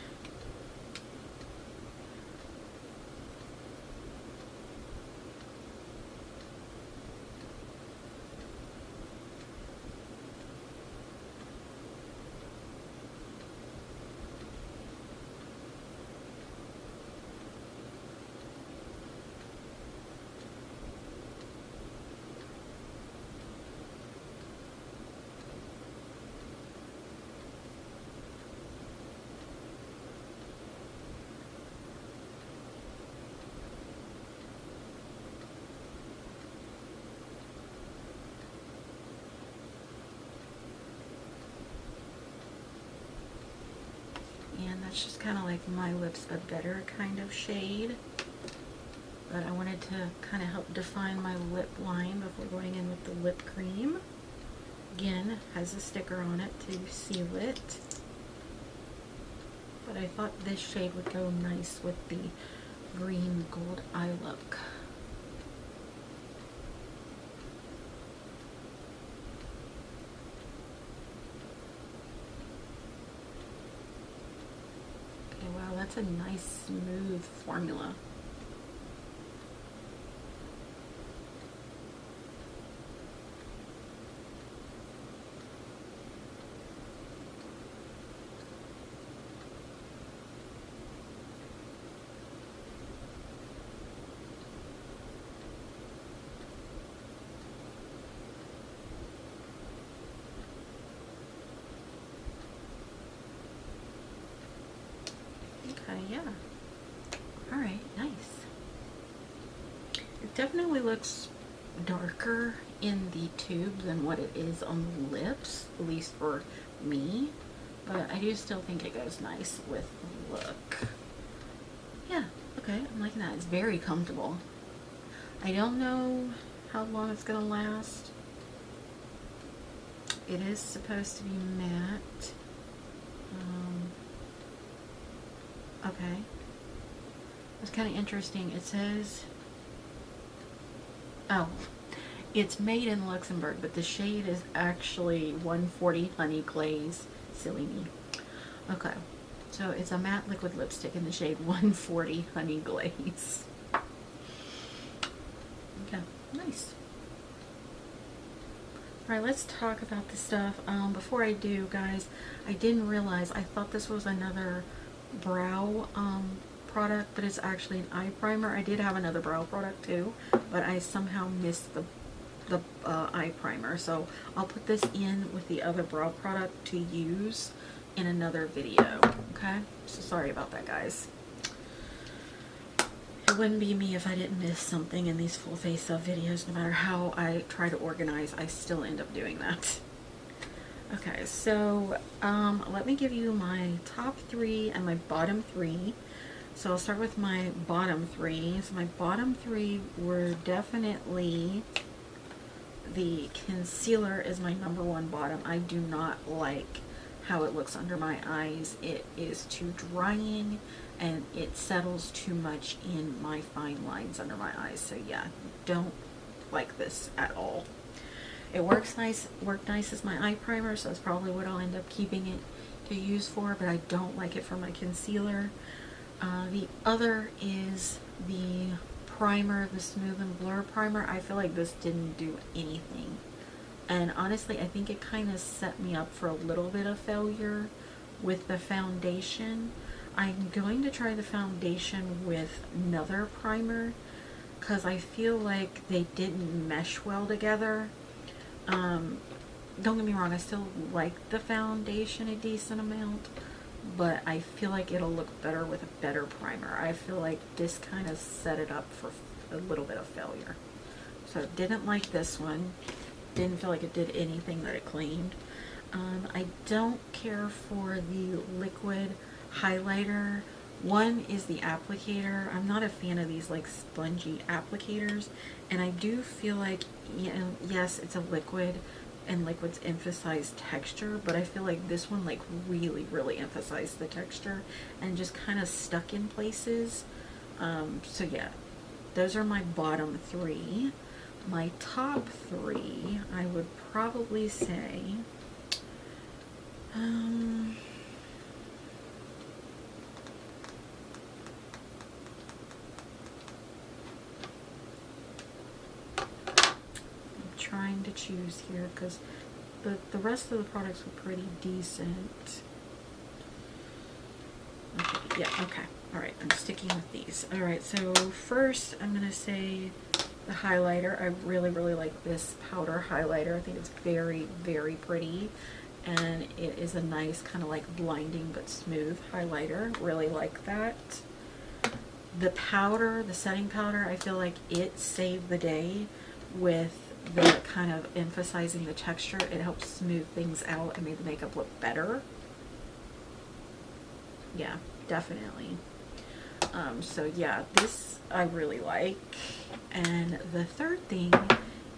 And that's just kind of like My Lips a Better kind of shade. But I wanted to kind of help define my lip line before going in with the lip cream. Again, has a sticker on it to seal it. But I thought this shade would go nice with the green gold eye look. Wow, that's a nice smooth formula. Yeah. Alright, nice. It definitely looks darker in the tube than what it is on the lips, at least for me. But I do still think it goes nice with the look. Yeah, okay, I'm liking that. It's very comfortable. I don't know how long it's going to last. It is supposed to be matte. Okay. It's kind of interesting. It says, oh, it's made in Luxembourg, but the shade is actually 140 Honey Glaze. Silly me. Okay. So it's a matte liquid lipstick in the shade 140 Honey Glaze. Okay. Nice. Alright, let's talk about the stuff. Before I do, guys, I didn't realize, I thought this was another brow product, but it's actually an eye primer. I did have another brow product too, but I somehow missed the eye primer, so I'll put this in with the other brow product to use in another video. Okay, so sorry about that, guys. It wouldn't be me if I didn't miss something in these full face of videos. No matter how I try to organize, I still end up doing that. Okay, so let me give you my top 3 and my bottom 3. So I'll start with my bottom 3. So my bottom 3 were definitely the concealer is my #1 bottom. I do not like how it looks under my eyes. It is too drying and it settles too much in my fine lines under my eyes. So yeah, don't like this at all. It worked nice as my eye primer, so that's probably what I'll end up keeping it to use for, but I don't like it for my concealer. The other is the primer, the Smooth+Blur Primer. I feel like this didn't do anything. And honestly, I think it kind of set me up for a little bit of failure with the foundation. I'm going to try the foundation with another primer because I feel like they didn't mesh well together. Don't get me wrong, I still like the foundation a decent amount, but I feel like it'll look better with a better primer. I feel like this kind of set it up for a little bit of failure. So didn't like this one. Didn't feel like it did anything that it claimed. I don't care for the liquid highlighter. One is the applicator. I'm not a fan of these like spongy applicators, and I do feel like, you know, yes, it's a liquid and liquids emphasize texture, but I feel like this one like really emphasized the texture and just kind of stuck in places. So yeah, those are my bottom 3. My top 3, I would probably say, I'm trying to choose here because the rest of the products were pretty decent. Okay, yeah, okay. Alright, I'm sticking with these. Alright, so first I'm going to say the highlighter. I really like this powder highlighter. I think it's very pretty. And it is a nice kind of like blinding but smooth highlighter. Really like that. The powder, the setting powder, I feel like it saved the day with the kind of emphasizing the texture. It helped smooth things out and made the makeup look better. Yeah, definitely. So yeah, this I really like. And the third thing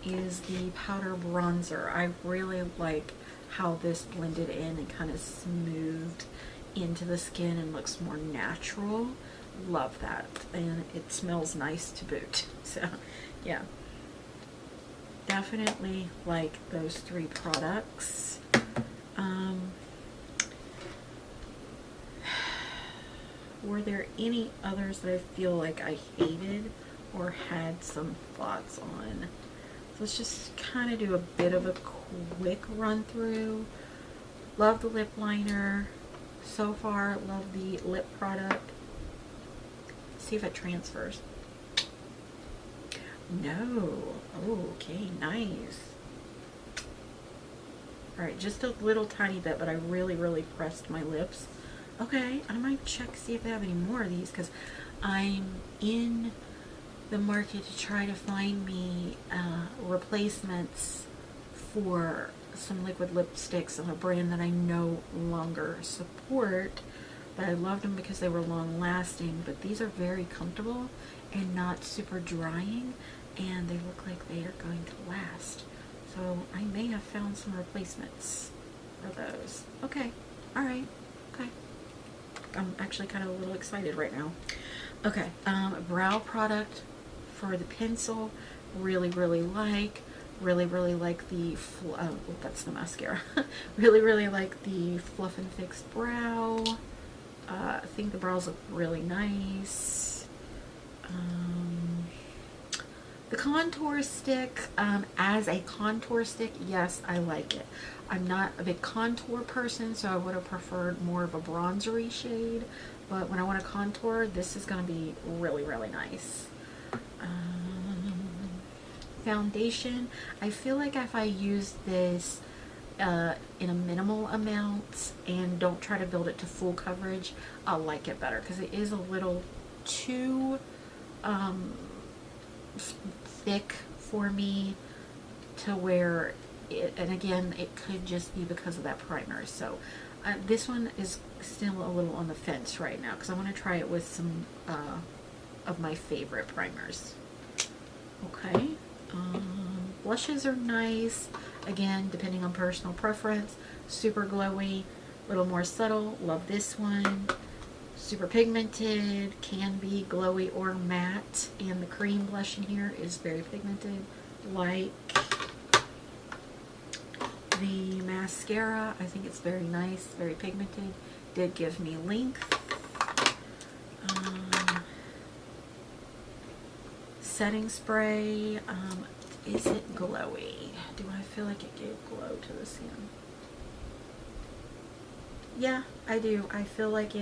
is the powder bronzer. I really like how this blended in and kind of smoothed into the skin and looks more natural. Love that. And it smells nice to boot. So yeah, definitely like those 3 products. Were there any others that I feel like I hated or had some thoughts on? So let's just kind of do a bit of a quick run through. Love the lip liner so far. Love the lip product. See if it transfers. No. Oh, okay, nice. Alright, just a little tiny bit, but I really pressed my lips. Okay, I might check see if they have any more of these because I'm in the market to try to find me replacements for some liquid lipsticks of a brand that I no longer support, but I loved them because they were long lasting. But these are very comfortable and not super drying, and they look like they are going to last. So I may have found some replacements for those. Okay, alright, okay. I'm actually kind of a little excited right now. Okay, brow product for the pencil. Really like. Really like the, oh, that's the mascara. really like the Fluff and Fix brow. I think the brows look really nice. The contour stick, as a contour stick, yes, I like it. I'm not a big contour person, so I would have preferred more of a bronzery shade. But when I want to contour, this is going to be really nice. Foundation, I feel like if I use this in a minimal amount and don't try to build it to full coverage, I'll like it better because it is a little too thick for me to where it, and again, it could just be because of that primer. So this one is still a little on the fence right now because I want to try it with some of my favorite primers. Okay, blushes are nice. Again, depending on personal preference. Super glowy, a little more subtle. Love this one. Super pigmented, can be glowy or matte. And the cream blush in here is very pigmented. Like the mascara, I think it's very nice, very pigmented. Did give me length. Setting spray, is it glowy? Do I feel like it gave glow to the skin? Yeah, I do. I feel like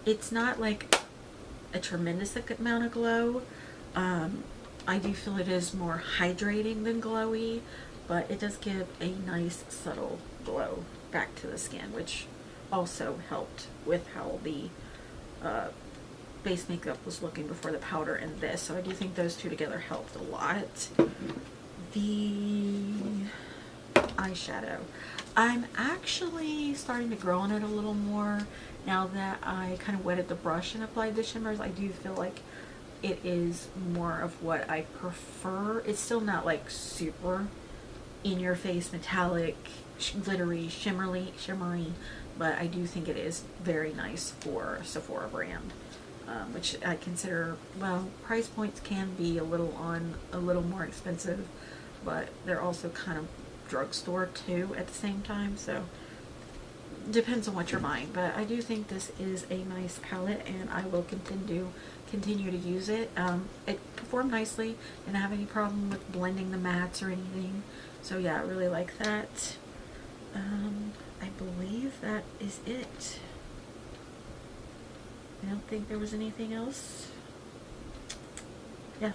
it's not like a tremendous amount of glow. I do feel it is more hydrating than glowy, but it does give a nice subtle glow back to the skin, which also helped with how the base makeup was looking before the powder and this. So I do think those two together helped a lot. The eyeshadow, I'm actually starting to grow on it a little more now that I kind of wetted the brush and applied the shimmers. I do feel like it is more of what I prefer. It's still not like super in your face metallic, glittery, shimmery, but I do think it is very nice for Sephora brand, which I consider, well, price points can be a little more expensive, but they're also kind of drugstore too at the same time, so depends on what you're buying. But I do think this is a nice palette, and I will continue to use it. It performed nicely, didn't have any problem with blending the mattes or anything, so yeah, I really like that. I believe that is it. I don't think there was anything else. Yeah.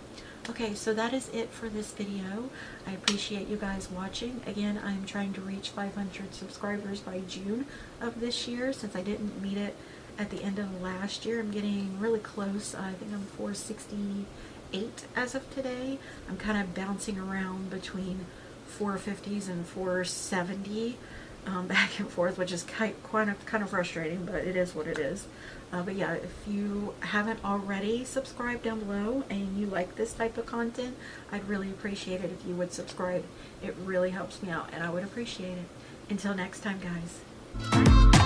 Okay, so that is it for this video. I appreciate you guys watching. Again, I'm trying to reach 500 subscribers by June of this year, since I didn't meet it at the end of last year. I'm getting really close. I think I'm 468 as of today. I'm kind of bouncing around between 450s and 470 back and forth, which is kind of frustrating, but it is what it is. But yeah, if you haven't already subscribed down below and you like this type of content, I'd really appreciate it if you would subscribe. It really helps me out, and I would appreciate it. Until next time, guys. Bye.